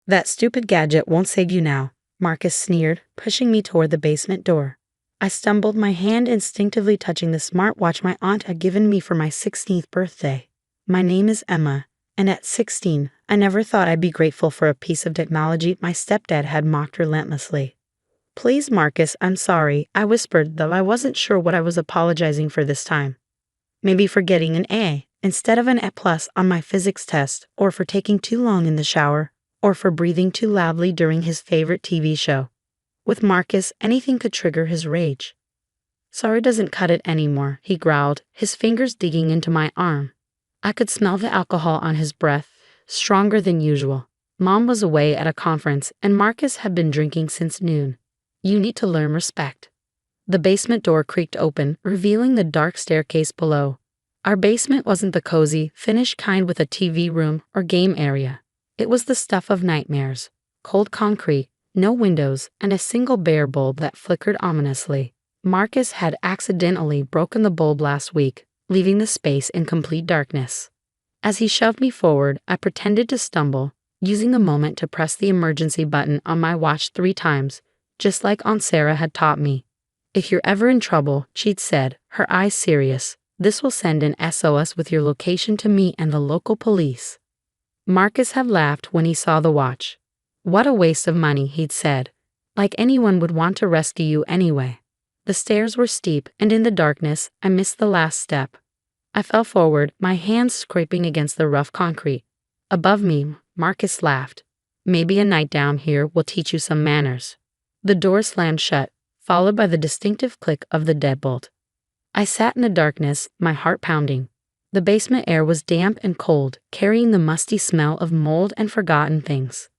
That stupid gadget won't save you now, Marcus sneered, pushing me toward the basement door. I stumbled, my hand instinctively touching the smartwatch my aunt had given me for my 16th birthday. My name is Emma, and at 16, I never thought I'd be grateful for a piece of technology my stepdad had mocked relentlessly. Please, Marcus, I'm sorry, I whispered, though I wasn't sure what I was apologizing for this time. Maybe for getting an A instead of an A+ on my physics test, or for taking too long in the shower, or for breathing too loudly during his favorite TV show. With Marcus, anything could trigger his rage. Sorry doesn't cut it anymore, he growled, his fingers digging into my arm. I could smell the alcohol on his breath, stronger than usual. Mom was away at a conference, and Marcus had been drinking since noon. You need to learn respect. The basement door creaked open, revealing the dark staircase below. Our basement wasn't the cozy, finished kind with a TV room or game area. It was the stuff of nightmares. Cold concrete, no windows, and a single bare bulb that flickered ominously. Marcus had accidentally broken the bulb last week, leaving the space in complete darkness. As he shoved me forward, I pretended to stumble, using the moment to press the emergency button on my watch 3 times, just like Aunt Sarah had taught me. If you're ever in trouble, she'd said, her eyes serious, this will send an SOS with your location to me and the local police. Marcus had laughed when he saw the watch. What a waste of money, he'd said. Like anyone would want to rescue you anyway. The stairs were steep, and in the darkness, I missed the last step. I fell forward, my hands scraping against the rough concrete. Above me, Marcus laughed. Maybe a night down here will teach you some manners. The door slammed shut, followed by the distinctive click of the deadbolt. I sat in the darkness, my heart pounding. The basement air was damp and cold, carrying the musty smell of mold and forgotten things.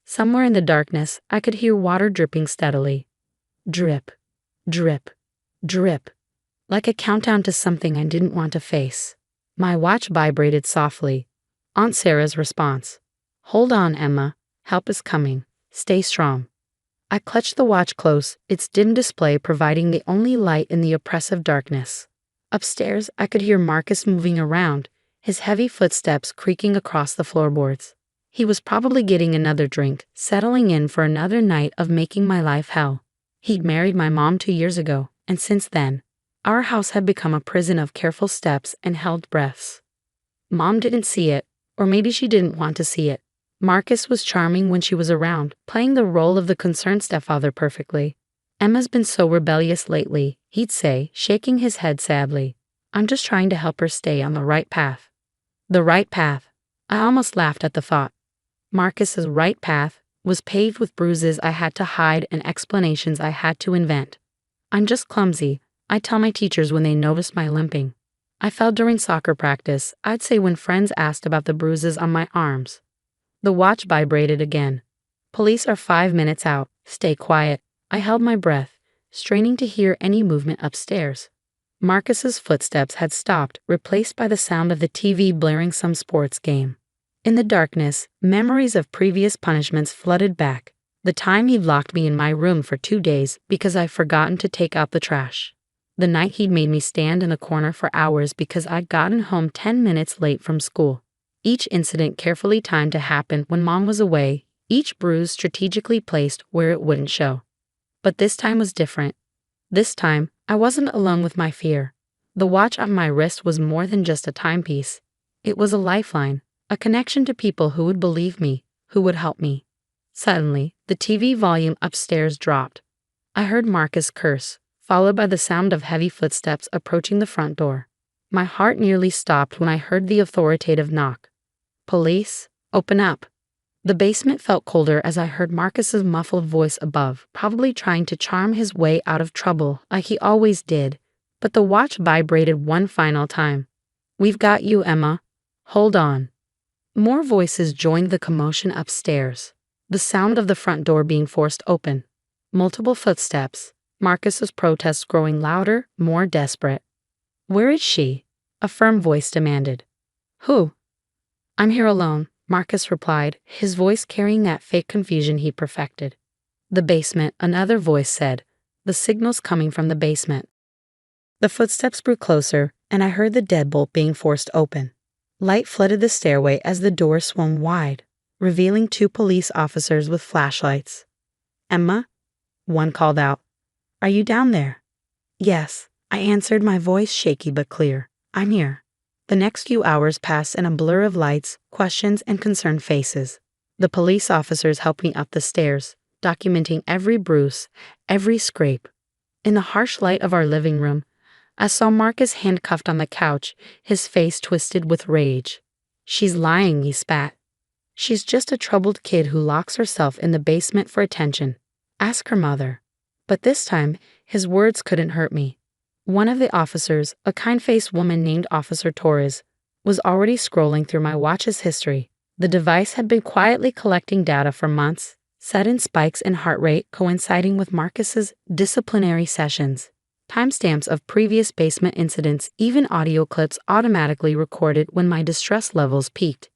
Somewhere in the darkness, I could hear water dripping steadily. Drip, drip, drip. Like a countdown to something I didn't want to face. My watch vibrated softly. Aunt Sarah's response. Hold on, Emma. Help is coming. Stay strong. I clutched the watch close, its dim display providing the only light in the oppressive darkness. Upstairs, I could hear Marcus moving around, his heavy footsteps creaking across the floorboards. He was probably getting another drink, settling in for another night of making my life hell. He'd married my mom 2 years ago, and since then, our house had become a prison of careful steps and held breaths. Mom didn't see it, or maybe she didn't want to see it. Marcus was charming when she was around, playing the role of the concerned stepfather perfectly. Emma's been so rebellious lately, he'd say, shaking his head sadly. I'm just trying to help her stay on the right path. The right path. I almost laughed at the thought. Marcus's right path was paved with bruises I had to hide and explanations I had to invent. I'm just clumsy, I tell my teachers when they noticed my limping. I fell during soccer practice, I'd say when friends asked about the bruises on my arms. The watch vibrated again. Police are 5 minutes out. Stay quiet. I held my breath, straining to hear any movement upstairs. Marcus's footsteps had stopped, replaced by the sound of the TV blaring some sports game. In the darkness, memories of previous punishments flooded back. The time he'd locked me in my room for 2 days because I'd forgotten to take out the trash. The night he'd made me stand in a corner for hours because I'd gotten home 10 minutes late from school. Each incident carefully timed to happen when Mom was away, each bruise strategically placed where it wouldn't show. But this time was different. This time, I wasn't alone with my fear. The watch on my wrist was more than just a timepiece. It was a lifeline, a connection to people who would believe me, who would help me. Suddenly, the TV volume upstairs dropped. I heard Marcus curse, followed by the sound of heavy footsteps approaching the front door. My heart nearly stopped when I heard the authoritative knock. Police, open up. The basement felt colder as I heard Marcus's muffled voice above, probably trying to charm his way out of trouble like he always did, but the watch vibrated one final time. We've got you, Emma. Hold on. More voices joined the commotion upstairs. The sound of the front door being forced open. Multiple footsteps. Marcus's protests growing louder, more desperate. Where is she? A firm voice demanded. Who? I'm here alone, Marcus replied, his voice carrying that fake confusion he perfected. The basement, another voice said. The signal's coming from the basement. The footsteps grew closer, and I heard the deadbolt being forced open. Light flooded the stairway as the door swung wide. revealing two police officers with flashlights. "Emma?" one called out. "Are you down there?" "Yes," I answered, my voice shaky but clear. "I'm here." The next few hours passed in a blur of lights, questions, and concerned faces. The police officers helped me up the stairs, documenting every bruise, every scrape. In the harsh light of our living room, I saw Marcus handcuffed on the couch, his face twisted with rage. "She's lying," he spat. "She's just a troubled kid who locks herself in the basement for attention. Ask her mother." But this time, his words couldn't hurt me. One of the officers, a kind-faced woman named Officer Torres, was already scrolling through my watch's history. The device had been quietly collecting data for months, sudden spikes in heart rate coinciding with Marcus's disciplinary sessions, timestamps of previous basement incidents, even audio clips automatically recorded when my distress levels peaked.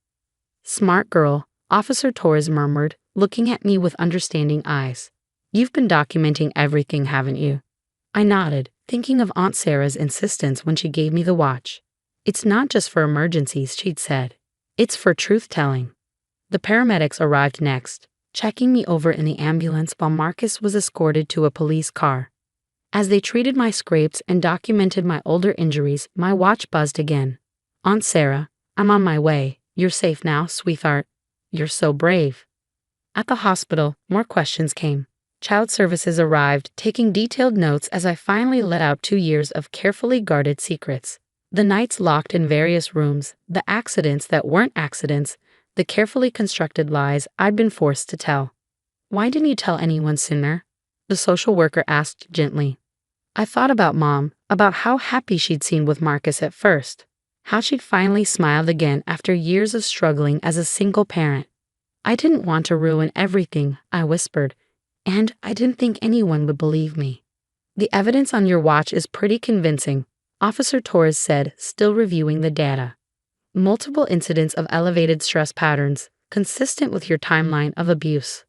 "Smart girl," Officer Torres murmured, looking at me with understanding eyes. "You've been documenting everything, haven't you?" I nodded, thinking of Aunt Sarah's insistence when she gave me the watch. "It's not just for emergencies," she'd said. "It's for truth-telling." The paramedics arrived next, checking me over in the ambulance while Marcus was escorted to a police car. As they treated my scrapes and documented my older injuries, my watch buzzed again. "Aunt Sarah, I'm on my way. You're safe now, sweetheart." "You're so brave." At the hospital, more questions came. Child services arrived, taking detailed notes as I finally let out 2 years of carefully guarded secrets. The nights locked in various rooms, the accidents that weren't accidents, the carefully constructed lies I'd been forced to tell. "Why didn't you tell anyone sooner?" the social worker asked gently. I thought about Mom, about how happy she'd seemed with Marcus at first, how she'd finally smiled again after years of struggling as a single parent. "I didn't want to ruin everything," I whispered, "and I didn't think anyone would believe me." "The evidence on your watch is pretty convincing," Officer Torres said, still reviewing the data. "Multiple incidents of elevated stress patterns, consistent with your timeline of abuse.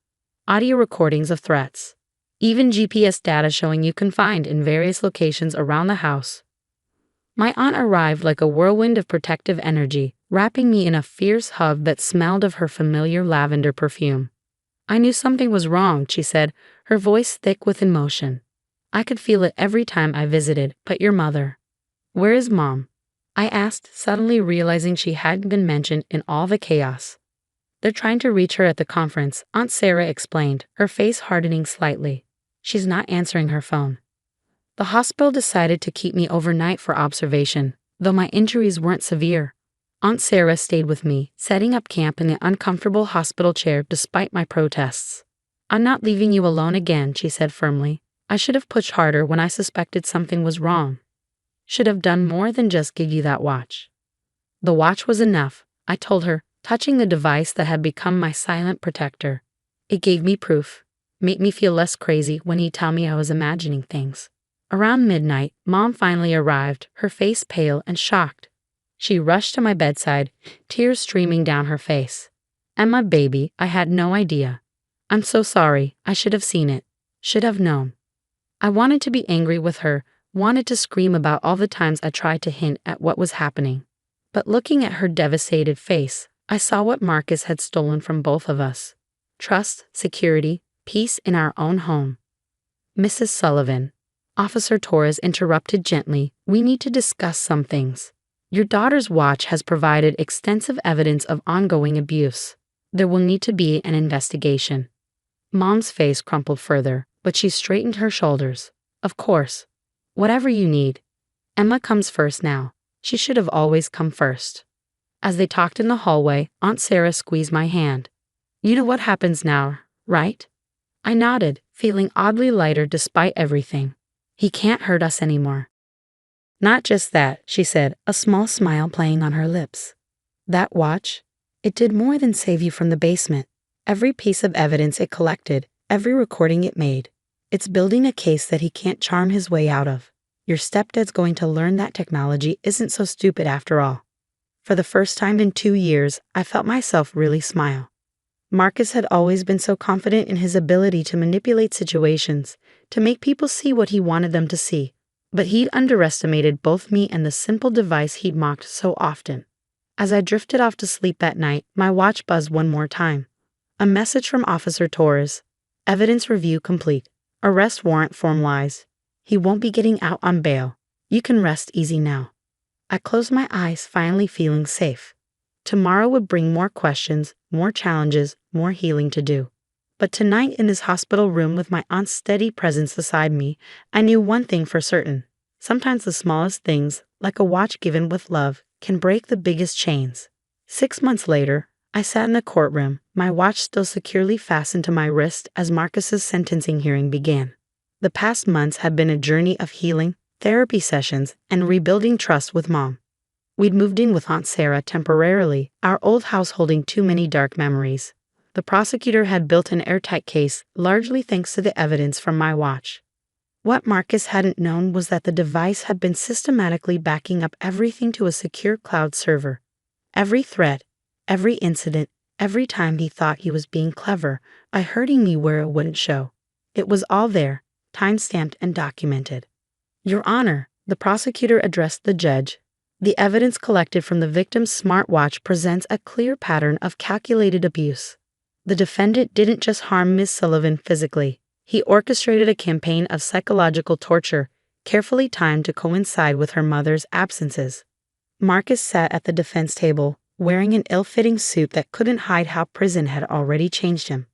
Audio recordings of threats. Even GPS data showing you confined in various locations around the house." My aunt arrived like a whirlwind of protective energy, wrapping me in a fierce hug that smelled of her familiar lavender perfume. "I knew something was wrong," she said, her voice thick with emotion. "I could feel it every time I visited, but your mother." "Where is Mom?" I asked, suddenly realizing she hadn't been mentioned in all the chaos. "They're trying to reach her at the conference," Aunt Sarah explained, her face hardening slightly. "She's not answering her phone." The hospital decided to keep me overnight for observation, though my injuries weren't severe. Aunt Sarah stayed with me, setting up camp in the uncomfortable hospital chair despite my protests. "I'm not leaving you alone again," she said firmly. "I should have pushed harder when I suspected something was wrong. Should have done more than just give you that watch." The watch was enough, I told her, touching the device that had become my silent protector. It gave me proof, made me feel less crazy when he'd tell me I was imagining things. Around midnight, Mom finally arrived, her face pale and shocked. She rushed to my bedside, tears streaming down her face. "Emma, baby, I had no idea. I'm so sorry. I should have seen it. Should have known." I wanted to be angry with her, wanted to scream about all the times I tried to hint at what was happening. But looking at her devastated face, I saw what Marcus had stolen from both of us. Trust, security, peace in our own home. "Mrs. Sullivan," Officer Torres interrupted gently, "we need to discuss some things. Your daughter's watch has provided extensive evidence of ongoing abuse. There will need to be an investigation." Mom's face crumpled further, but she straightened her shoulders. "Of course. Whatever you need. Emma comes first now. She should have always come first." As they talked in the hallway, Aunt Sarah squeezed my hand. "You know what happens now, right?" I nodded, feeling oddly lighter despite everything. "He can't hurt us anymore." "Not just that," she said, a small smile playing on her lips. "That watch, it did more than save you from the basement. Every piece of evidence it collected, every recording it made, it's building a case that he can't charm his way out of. Your stepdad's going to learn that technology isn't so stupid after all." For the first time in 2 years, I felt myself really smile. Marcus had always been so confident in his ability to manipulate situations, to make people see what he wanted them to see. But he'd underestimated both me and the simple device he'd mocked so often. As I drifted off to sleep that night, my watch buzzed one more time. A message from Officer Torres. Evidence review complete. Arrest warrant formalized. He won't be getting out on bail. You can rest easy now. I closed my eyes, finally feeling safe. Tomorrow would bring more questions, more challenges, more healing to do. But tonight in his hospital room with my aunt's steady presence beside me, I knew one thing for certain. Sometimes the smallest things, like a watch given with love, can break the biggest chains. 6 months later, I sat in the courtroom, my watch still securely fastened to my wrist as Marcus's sentencing hearing began. The past months had been a journey of healing, therapy sessions, and rebuilding trust with Mom. We'd moved in with Aunt Sarah temporarily, our old house holding too many dark memories. The prosecutor had built an airtight case, largely thanks to the evidence from my watch. What Marcus hadn't known was that the device had been systematically backing up everything to a secure cloud server. Every threat, every incident, every time he thought he was being clever, by hurting me where it wouldn't show. It was all there, time-stamped and documented. Your Honor, the prosecutor addressed the judge. The evidence collected from the victim's smartwatch presents a clear pattern of calculated abuse. The defendant didn't just harm Ms. Sullivan physically. He orchestrated a campaign of psychological torture, carefully timed to coincide with her mother's absences. Marcus sat at the defense table, wearing an ill-fitting suit that couldn't hide how prison had already changed him.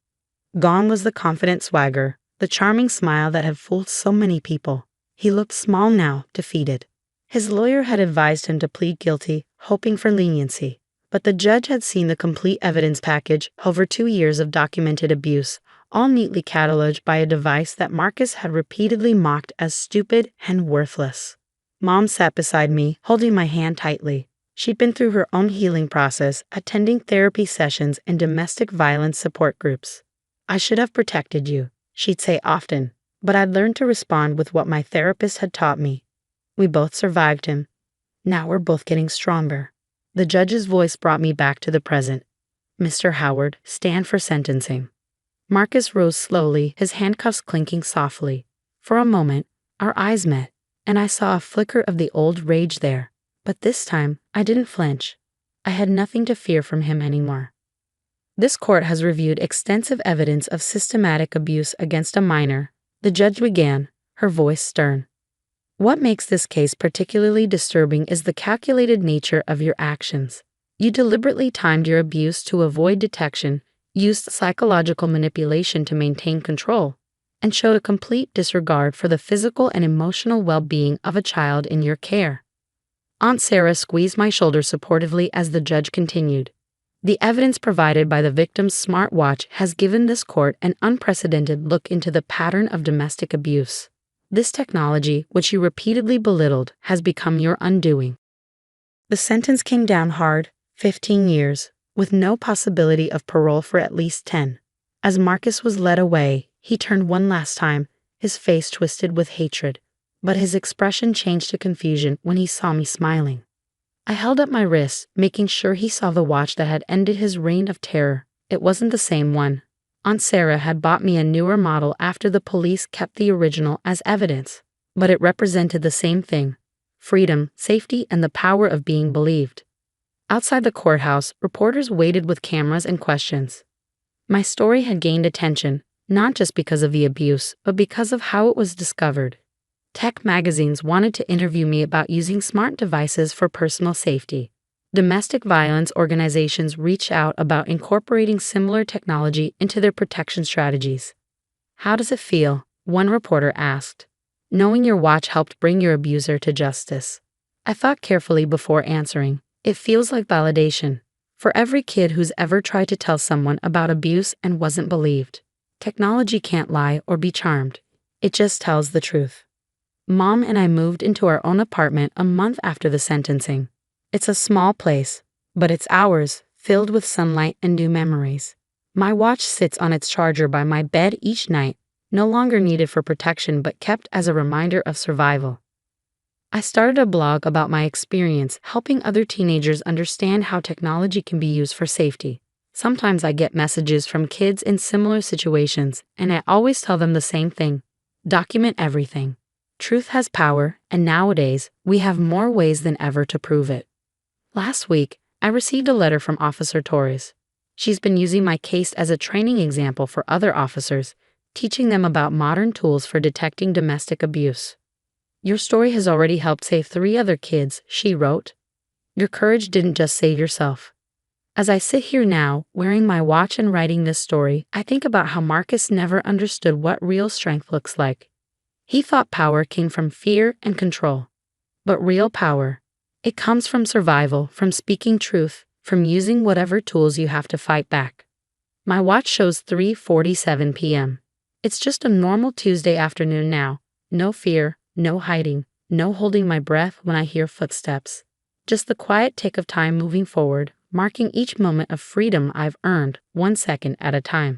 Gone was the confident swagger, the charming smile that had fooled so many people. He looked small now, defeated. His lawyer had advised him to plead guilty, hoping for leniency. But the judge had seen the complete evidence package, over 2 years of documented abuse, all neatly cataloged by a device that Marcus had repeatedly mocked as stupid and worthless. Mom sat beside me, holding my hand tightly. She'd been through her own healing process, attending therapy sessions and domestic violence support groups. I should have protected you, she'd say often, but I'd learned to respond with what my therapist had taught me. We both survived him. Now we're both getting stronger. The judge's voice brought me back to the present. Mr. Howard, stand for sentencing. Marcus rose slowly, his handcuffs clinking softly. For a moment, our eyes met, and I saw a flicker of the old rage there. But this time, I didn't flinch. I had nothing to fear from him anymore. This court has reviewed extensive evidence of systematic abuse against a minor. The judge began, her voice stern. What makes this case particularly disturbing is the calculated nature of your actions. You deliberately timed your abuse to avoid detection, used psychological manipulation to maintain control, and showed a complete disregard for the physical and emotional well-being of a child in your care. Aunt Sarah squeezed my shoulder supportively as the judge continued. The evidence provided by the victim's smartwatch has given this court an unprecedented look into the pattern of domestic abuse. This technology, which you repeatedly belittled, has become your undoing. The sentence came down hard, 15 years, with no possibility of parole for at least 10. As Marcus was led away, he turned one last time, his face twisted with hatred, but his expression changed to confusion when he saw me smiling. I held up my wrist, making sure he saw the watch that had ended his reign of terror. It wasn't the same one. Aunt Sarah had bought me a newer model after the police kept the original as evidence, but it represented the same thing: freedom, safety, and the power of being believed. Outside the courthouse, reporters waited with cameras and questions. My story had gained attention, not just because of the abuse, but because of how it was discovered. Tech magazines wanted to interview me about using smart devices for personal safety. Domestic violence organizations reached out about incorporating similar technology into their protection strategies. How does it feel? One reporter asked. Knowing your watch helped bring your abuser to justice. I thought carefully before answering. It feels like validation. For every kid who's ever tried to tell someone about abuse and wasn't believed. Technology can't lie or be charmed. It just tells the truth. Mom and I moved into our own apartment a month after the sentencing. It's a small place, but it's ours, filled with sunlight and new memories. My watch sits on its charger by my bed each night, no longer needed for protection but kept as a reminder of survival. I started a blog about my experience helping other teenagers understand how technology can be used for safety. Sometimes I get messages from kids in similar situations, and I always tell them the same thing: document everything. Truth has power, and nowadays, we have more ways than ever to prove it. Last week, I received a letter from Officer Torres. She's been using my case as a training example for other officers, teaching them about modern tools for detecting domestic abuse. Your story has already helped save 3 other kids, she wrote. Your courage didn't just save yourself. As I sit here now, wearing my watch and writing this story, I think about how Marcus never understood what real strength looks like. He thought power came from fear and control. But real power, it comes from survival, from speaking truth, from using whatever tools you have to fight back. My watch shows 3:47 p.m. It's just a normal Tuesday afternoon now. No fear, no hiding, no holding my breath when I hear footsteps. Just the quiet tick of time moving forward, marking each moment of freedom I've earned, 1 second at a time.